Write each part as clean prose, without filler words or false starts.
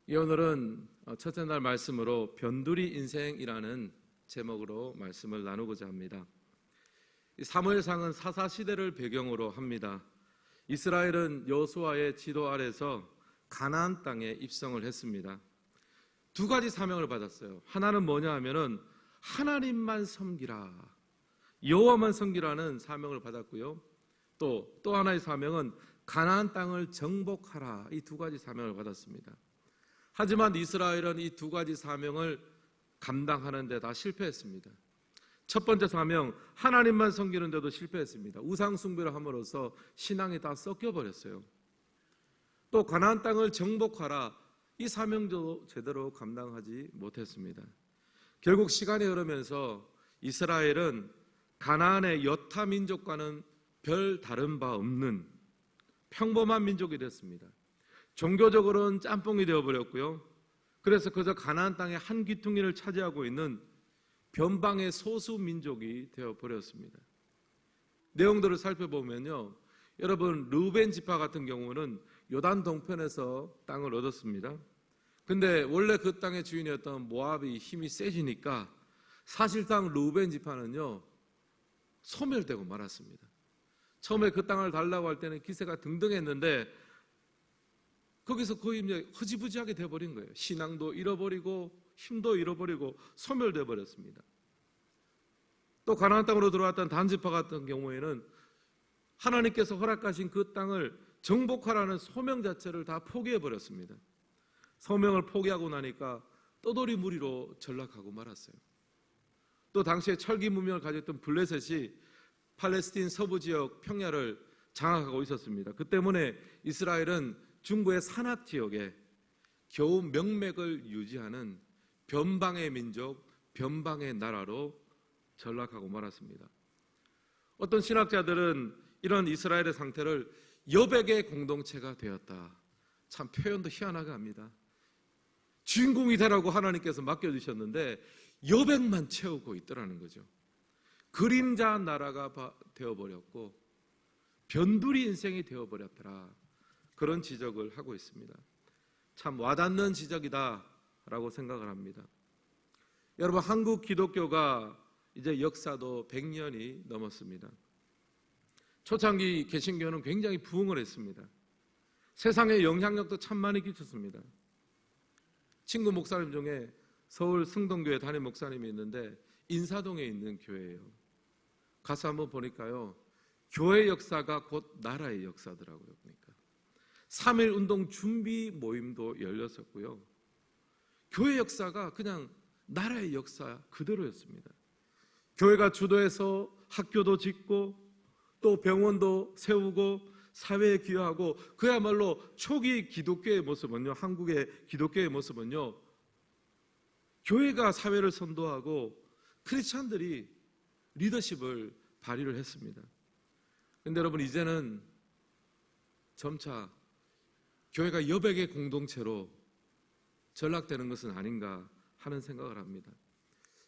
오늘은 첫째 날 말씀으로 변두리 인생이라는 제목으로 말씀을 나누고자 합니다. 사무엘상은 사사시대를 배경으로 합니다. 이스라엘은 여호수아의 지도 아래서 가나안 땅에 입성을 했습니다. 두 가지 사명을 받았어요. 하나는 뭐냐 하면은 하나님만 섬기라, 여호와만 섬기라는 사명을 받았고요. 또 하나의 사명은 가나안 땅을 정복하라, 이 두 가지 사명을 받았습니다. 하지만 이스라엘은 이 두 가지 사명을 감당하는 데 다 실패했습니다. 첫 번째 사명, 하나님만 섬기는 데도 실패했습니다. 우상 숭배를 함으로써 신앙이 다 섞여버렸어요. 또 가나안 땅을 정복하라, 이 사명도 제대로 감당하지 못했습니다. 결국 시간이 흐르면서 이스라엘은 가나안의 여타 민족과는 별 다른 바 없는 평범한 민족이 됐습니다. 종교적으로는 짬뽕이 되어버렸고요. 그래서 그저 가나안 땅의 한 귀퉁이를 차지하고 있는 변방의 소수 민족이 되어버렸습니다. 내용들을 살펴보면요, 여러분 르우벤 지파 같은 경우는 요단 동편에서 땅을 얻었습니다. 근데 원래 그 땅의 주인이었던 모압이 힘이 세지니까 사실상 르우벤 지파는요 소멸되고 말았습니다. 처음에 그 땅을 달라고 할 때는 기세가 등등했는데 거기서 거의 이제 흐지부지하게 돼버린 거예요. 신앙도 잃어버리고 힘도 잃어버리고 소멸돼 버렸습니다. 또 가나안 땅으로 들어왔던 단지파 같은 경우에는 하나님께서 허락하신 그 땅을 정복하라는 소명 자체를 다 포기해 버렸습니다. 소명을 포기하고 나니까 떠돌이 무리로 전락하고 말았어요. 또 당시에 철기 문명을 가졌던 블레셋이 팔레스틴 서부 지역 평야를 장악하고 있었습니다. 그 때문에 이스라엘은 중부의 산악 지역에 겨우 명맥을 유지하는 변방의 민족, 변방의 나라로 전락하고 말았습니다. 어떤 신학자들은 이런 이스라엘의 상태를 여백의 공동체가 되었다. 참 표현도 희한하게 합니다. 주인공이 되라고 하나님께서 맡겨주셨는데 여백만 채우고 있더라는 거죠. 그림자 나라가 되어버렸고 변두리 인생이 되어버렸더라, 그런 지적을 하고 있습니다. 참 와닿는 지적이다라고 생각을 합니다. 여러분, 한국 기독교가 이제 역사도 100년이 넘었습니다. 초창기 개신교는 굉장히 부흥을 했습니다. 세상에 영향력도 참 많이 끼쳤습니다. 친구 목사님 중에 서울 승동교회 담임 목사님이 있는데 인사동에 있는 교회예요. 가서 한번 보니까요, 교회 역사가 곧 나라의 역사더라고요. 그러니까 3.1 운동 준비 모임도 열렸었고요. 교회 역사가 그냥 나라의 역사 그대로였습니다. 교회가 주도해서 학교도 짓고 또 병원도 세우고 사회에 기여하고, 그야말로 초기 기독교의 모습은요, 한국의 기독교의 모습은요, 교회가 사회를 선도하고 크리스찬들이 리더십을 발휘를 했습니다. 그런데 여러분, 이제는 점차 교회가 여백의 공동체로 전락되는 것은 아닌가 하는 생각을 합니다.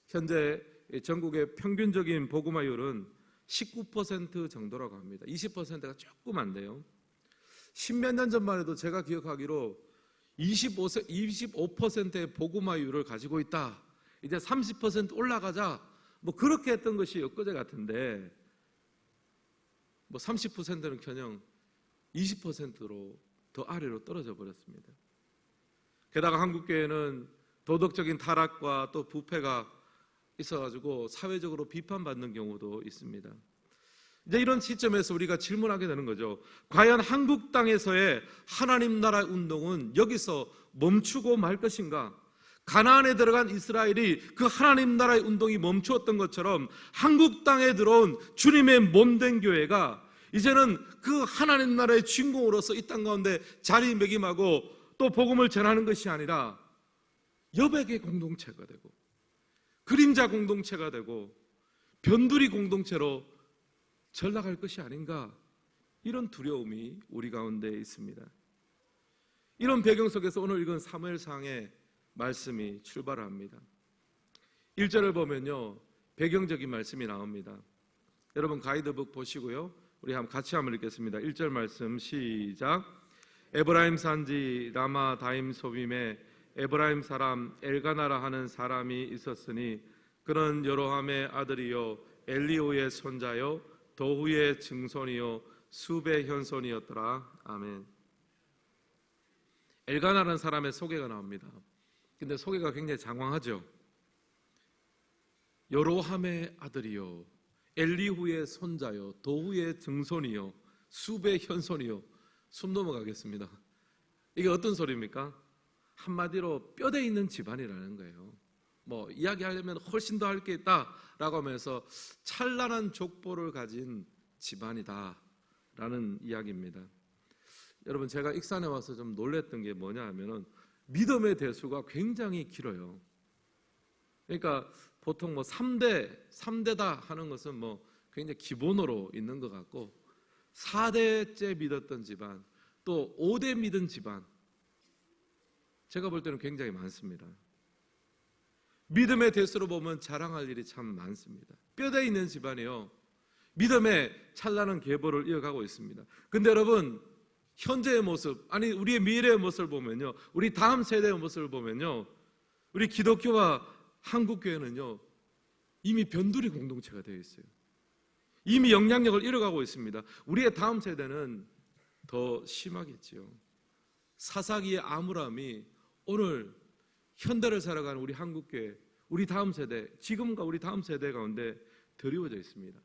현재 전국의 평균적인 복음화율은 19% 정도라고 합니다. 20%가 조금 안 돼요. 10몇 년 전만 해도 제가 기억하기로 25%의 복음화율을 가지고 있다. 이제 30% 올라가자, 뭐 그렇게 했던 것이 엊그제 같은데, 뭐 30%는커녕 20%로 더 아래로 떨어져 버렸습니다. 게다가 한국교회는 도덕적인 타락과 또 부패가 있어가지고 사회적으로 비판받는 경우도 있습니다. 이제 이런 시점에서 우리가 질문하게 되는 거죠. 과연 한국 땅에서의 하나님 나라 운동은 여기서 멈추고 말 것인가? 가나안에 들어간 이스라엘이 그 하나님 나라의 운동이 멈추었던 것처럼 한국 땅에 들어온 주님의 몸된 교회가 이제는 그 하나님 나라의 주인공으로서 이 땅 가운데 자리매김하고 또 복음을 전하는 것이 아니라 여백의 공동체가 되고 그림자 공동체가 되고 변두리 공동체로 전락할 것이 아닌가, 이런 두려움이 우리 가운데 있습니다. 이런 배경 속에서 오늘 읽은 사무엘상의 말씀이 출발을 합니다. 1절을 보면요, 배경적인 말씀이 나옵니다. 여러분 가이드북 보시고요, 우리 같이 한번 읽겠습니다. 1절 말씀 시작. 에브라임 산지 라마다임 소빔에 에브라임 사람 엘가나라 하는 사람이 있었으니 그는 여로함의 아들이요 엘리후의 손자요 도후의 증손이요 수베 현손이었더라. 아멘. 엘가나라는 사람의 소개가 나옵니다. 근데 소개가 굉장히 장황하죠. 여로함의 아들이요 엘리후의 손자요 도후의 증손이요 수베 현손이요. 숨 넘어가겠습니다. 이게 어떤 소리입니까? 한마디로 뼈대 있는 집안이라는 거예요. 뭐 이야기하려면 훨씬 더 할 게 있다라고 하면서 찬란한 족보를 가진 집안이다라는 이야기입니다. 여러분, 제가 익산에 와서 좀 놀랬던 게 뭐냐 하면은 믿음의 대수가 굉장히 길어요. 그러니까 보통 뭐 3대다 하는 것은 뭐 굉장히 기본으로 있는 것 같고 4대째 믿었던 집안, 또 5대 믿은 집안, 제가 볼 때는 굉장히 많습니다. 믿음의 대수로 보면 자랑할 일이 참 많습니다. 뼈대 있는 집안이요, 믿음의 찬란한 계보를 이어가고 있습니다. 근데 여러분, 현재의 모습, 아니 우리의 미래의 모습을 보면요, 우리 다음 세대의 모습을 보면요, 우리 기독교와 한국교회는요 이미 변두리 공동체가 되어 있어요. 이미 영향력을 잃어가고 있습니다. 우리의 다음 세대는 더 심하겠지요. 사사기의 암울함이 오늘 현대를 살아가는 우리 한국교회, 우리 다음 세대, 지금과 우리 다음 세대 가운데 드리워져 있습니다.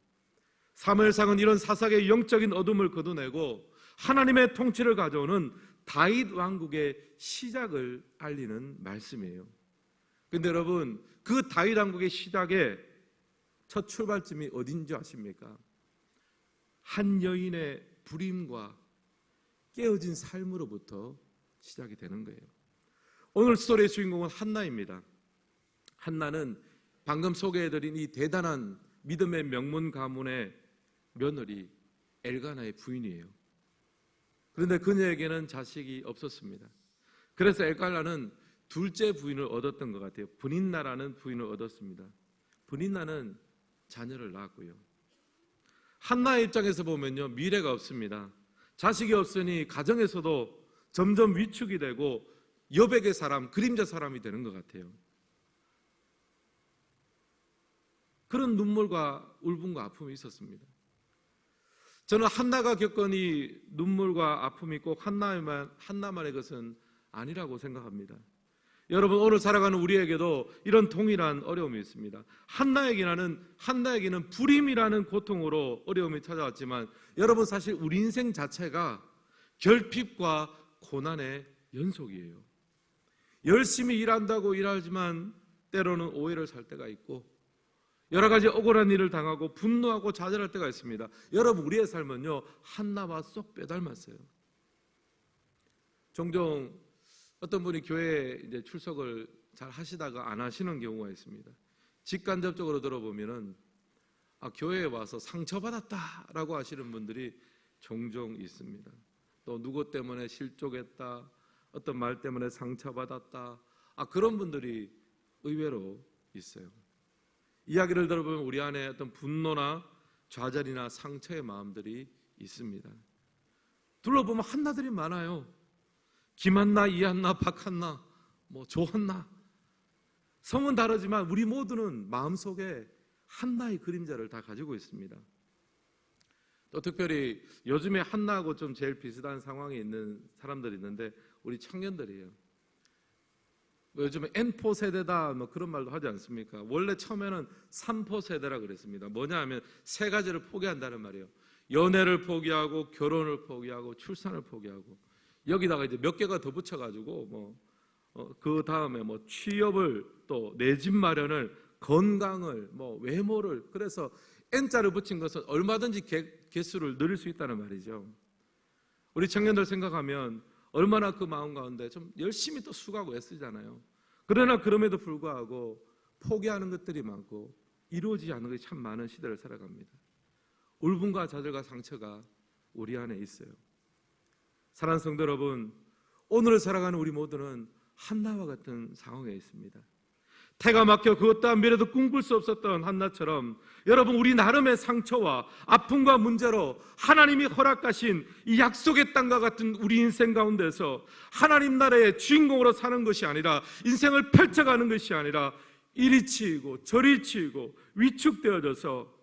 사무엘상은 이런 사사기의 영적인 어둠을 걷어내고 하나님의 통치를 가져오는 다윗 왕국의 시작을 알리는 말씀이에요. 근데 여러분, 그 다윗 왕국의 시작의 첫 출발점이 어딘지 아십니까? 한 여인의 불임과 깨어진 삶으로부터 시작이 되는 거예요. 오늘 스토리의 주인공은 한나입니다. 한나는 방금 소개해드린 이 대단한 믿음의 명문 가문의 며느리 엘가나의 부인이에요. 그런데 그녀에게는 자식이 없었습니다. 그래서 엘가나는 둘째 부인을 얻었던 것 같아요. 브닌나라는 부인을 얻었습니다. 브닌나는 자녀를 낳았고요. 한나의 입장에서 보면요, 미래가 없습니다. 자식이 없으니 가정에서도 점점 위축이 되고 여백의 사람, 그림자 사람이 되는 것 같아요. 그런 눈물과 울분과 아픔이 있었습니다. 저는 한나가 겪은 이 눈물과 아픔이 꼭 한나만의 것은 아니라고 생각합니다. 여러분, 오늘 살아가는 우리에게도 이런 동일한 어려움이 있습니다. 한나에게는 불임이라는 고통으로 어려움이 찾아왔지만, 여러분, 사실 우리 인생 자체가 결핍과 고난의 연속이에요. 열심히 일한다고 일하지만 때로는 오해를 살 때가 있고 여러 가지 억울한 일을 당하고 분노하고 좌절할 때가 있습니다. 여러분, 우리의 삶은요 한나와 쏙 빼닮았어요. 종종 어떤 분이 교회에 이제 출석을 잘 하시다가 안 하시는 경우가 있습니다. 직간접적으로 들어보면은 교회에 와서 상처받았다라고 하시는 분들이 종종 있습니다. 또 누구 때문에 실족했다, 어떤 말 때문에 상처받았다, 그런 분들이 의외로 있어요. 이야기를 들어보면 우리 안에 어떤 분노나 좌절이나 상처의 마음들이 있습니다. 둘러보면 한나들이 많아요. 김한나, 이한나, 박한나, 조한나. 성은 다르지만 우리 모두는 마음속에 한나의 그림자를 다 가지고 있습니다. 또 특별히 요즘에 한나하고 좀 제일 비슷한 상황에 있는 사람들이 있는데 우리 청년들이에요. 요즘에 N포 세대다 그런 말도 하지 않습니까? 원래 처음에는 3포 세대라 그랬습니다. 뭐냐 하면 세 가지를 포기한다는 말이에요. 연애를 포기하고 결혼을 포기하고 출산을 포기하고 여기다가 이제 몇 개가 더 붙여가지고 그 다음에 취업을 또 내 집 마련을 건강을 외모를, 그래서 N자를 붙인 것은 얼마든지 개수를 늘릴 수 있다는 말이죠. 우리 청년들 생각하면 얼마나 그 마음 가운데 좀 열심히 또 수고하고 애쓰잖아요. 그러나 그럼에도 불구하고 포기하는 것들이 많고 이루어지지 않는 것이 참 많은 시대를 살아갑니다. 울분과 좌절과 상처가 우리 안에 있어요. 사랑하는 성도 여러분, 오늘을 살아가는 우리 모두는 한나와 같은 상황에 있습니다. 태가 막혀 그 어떠한 미래도 꿈꿀 수 없었던 한나처럼 여러분, 우리 나름의 상처와 아픔과 문제로 하나님이 허락하신 이 약속의 땅과 같은 우리 인생 가운데서 하나님 나라의 주인공으로 사는 것이 아니라, 인생을 펼쳐가는 것이 아니라 이리 치이고 저리 치이고 위축되어져서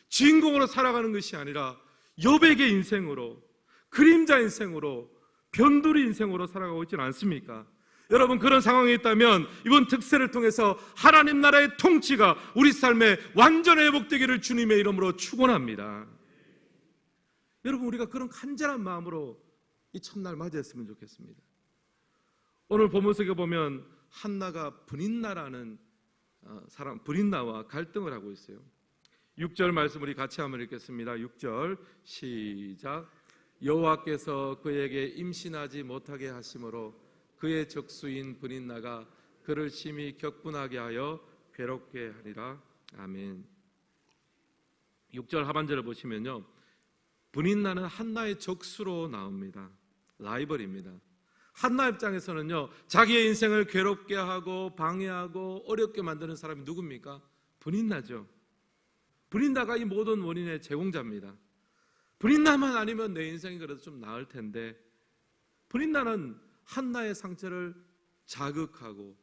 주인공으로 살아가는 것이 아니라 여백의 인생으로, 그림자 인생으로, 변두리 인생으로 살아가고 있지는 않습니까? 여러분, 그런 상황에 있다면 이번 특세를 통해서 하나님 나라의 통치가 우리 삶에 완전 회복되기를 주님의 이름으로 축원합니다. 여러분, 우리가 그런 간절한 마음으로 이 첫날 맞이했으면 좋겠습니다. 오늘 본문 속에 보면 한나가 브린나라는 브린나와 갈등을 하고 있어요. 6절 말씀 우리 같이 한번 읽겠습니다. 6절 시작. 여호와께서 그에게 임신하지 못하게 하심으로 그의 적수인 브린나가 그를 심히 격분하게 하여 괴롭게 하리라. 아멘. 6절 하반절을 보시면요, 브린나는 한나의 적수로 나옵니다. 라이벌입니다. 한나 입장에서는요, 자기의 인생을 괴롭게 하고 방해하고 어렵게 만드는 사람이 누굽니까? 브린나죠. 브린나가 이 모든 원인의 제공자입니다. 브린나만 아니면 내 인생이 그래도 좀 나을 텐데, 브린나는 한나의 상처를 자극하고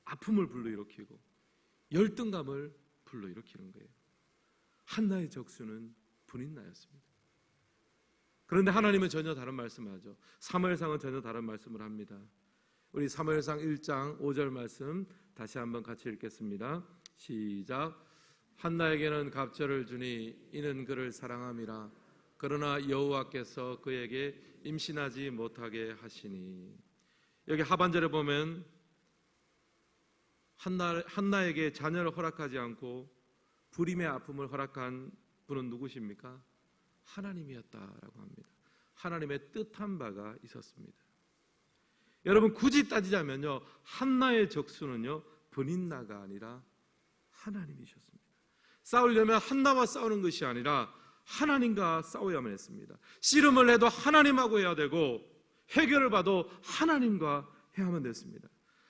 아픔을 불러일으키고 열등감을 불러일으키는 거예요. 한나의 적수는 브린나였습니다. 그런데 하나님은 전혀 다른 말씀을 하죠. 사무엘상은 전혀 다른 말씀을 합니다. 우리 사무엘상 1장 5절 말씀 다시 한번 같이 읽겠습니다. 시작. 한나에게는 갑절을 주니 이는 그를 사랑함이라. 그러나 여호와께서 그에게 임신하지 못하게 하시니. 여기 하반절에 보면 한나에게 자녀를 허락하지 않고 불임의 아픔을 허락한 분은 누구십니까? 하나님이었다라고 합니다. 하나님의 뜻한 바가 있었습니다. 여러분, 굳이 따지자면요, 한나의 적수는요, 브린나가 아니라 하나님이셨습니다. 싸우려면 한나와 싸우는 것이 아니라 하나님과 싸워야만 했습니다. 씨름을 해도 하나님하고 해야 되고 해결을 봐도 하나님과 해야만 됐습니다.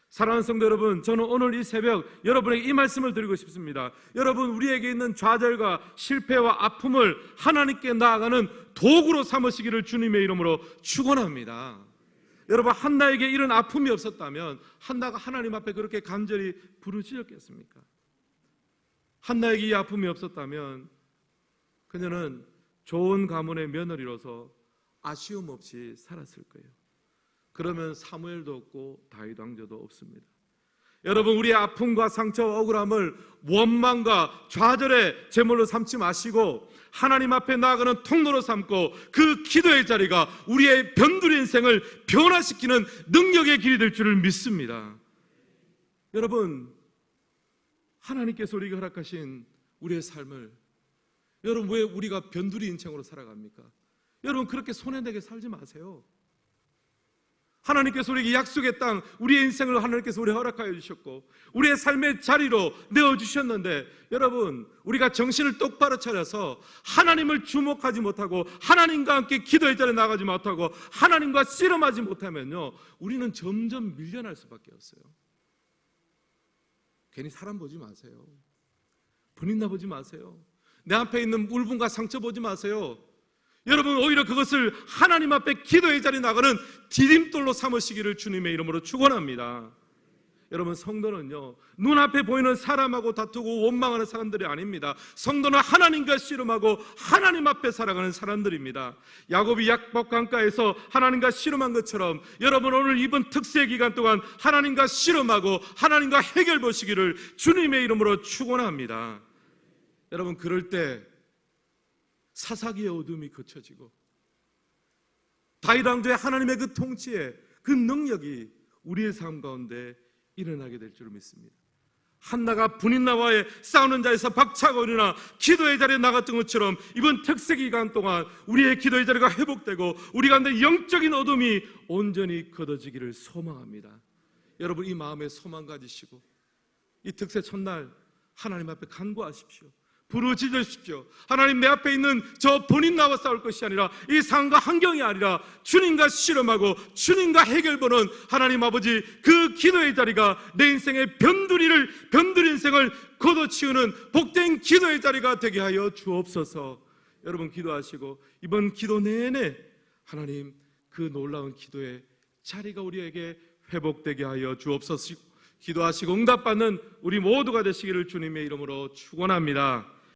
사랑하는 성도 여러분, 저는 오늘 이 새벽 여러분에게 이 말씀을 드리고 싶습니다. 여러분, 우리에게 있는 좌절과 실패와 아픔을 하나님께 나아가는 도구로 삼으시기를 주님의 이름으로 축원합니다. 여러분, 한나에게 이런 아픔이 없었다면 한나가 하나님 앞에 그렇게 간절히 부르짖었겠습니까? 한나에게 이 아픔이 없었다면 그녀는 좋은 가문의 며느리로서 아쉬움 없이 살았을 거예요. 그러면 사무엘도 없고 다윗 왕조도 없습니다. 여러분, 우리의 아픔과 상처와 억울함을 원망과 좌절의 제물로 삼지 마시고 하나님 앞에 나아가는 통로로 삼고 그 기도의 자리가 우리의 변두리 인생을 변화시키는 능력의 길이 될 줄을 믿습니다. 여러분, 하나님께서 우리에게 허락하신 우리의 삶을, 여러분, 왜 우리가 변두리 인생으로 살아갑니까? 여러분, 그렇게 손해내게 살지 마세요. 하나님께서 우리에게 약속의 땅, 우리의 인생을 하나님께서 우리 허락하여 주셨고 우리의 삶의 자리로 내어주셨는데, 여러분, 우리가 정신을 똑바로 차려서 하나님을 주목하지 못하고 하나님과 함께 기도의 자리에 나가지 못하고 하나님과 씨름하지 못하면요, 우리는 점점 밀려날 수밖에 없어요. 괜히 사람 보지 마세요. 브린나 보지 마세요. 내 앞에 있는 울분과 상처 보지 마세요. 여러분, 오히려 그것을 하나님 앞에 기도의 자리에 나가는 디딤돌로 삼으시기를 주님의 이름으로 축원합니다. 여러분, 성도는요, 눈앞에 보이는 사람하고 다투고 원망하는 사람들이 아닙니다. 성도는 하나님과 씨름하고 하나님 앞에 살아가는 사람들입니다. 야곱이 약복 강가에서 하나님과 씨름한 것처럼 여러분, 오늘 이번 특세 기간 동안 하나님과 씨름하고 하나님과 해결 보시기를 주님의 이름으로 축원합니다. 여러분, 그럴 때 사사기의 어둠이 그쳐지고 다윗 왕조의 하나님의 그 통치에 그 능력이 우리의 삶 가운데 일어나게 될 줄 믿습니다. 한나가 브린나와의 싸우는 자에서 박차고 일어나 기도의 자리에 나갔던 것처럼 이번 특세 기간 동안 우리의 기도의 자리가 회복되고 우리 가운데 영적인 어둠이 온전히 걷어지기를 소망합니다. 여러분, 이 마음에 소망 가지시고 이 특세 첫날 하나님 앞에 간구하십시오. 부르짖으십시오. 하나님, 내 앞에 있는 저 본인 나와 싸울 것이 아니라 이 상황과 환경이 아니라 주님과 씨름하고 주님과 해결보는 하나님 아버지, 그 기도의 자리가 내 인생의 변두리 인생을 걷어치우는 복된 기도의 자리가 되게 하여 주옵소서. 여러분 기도하시고 이번 기도 내내 하나님, 그 놀라운 기도의 자리가 우리에게 회복되게 하여 주옵소서. 기도하시고 응답받는 우리 모두가 되시기를 주님의 이름으로 축원합니다.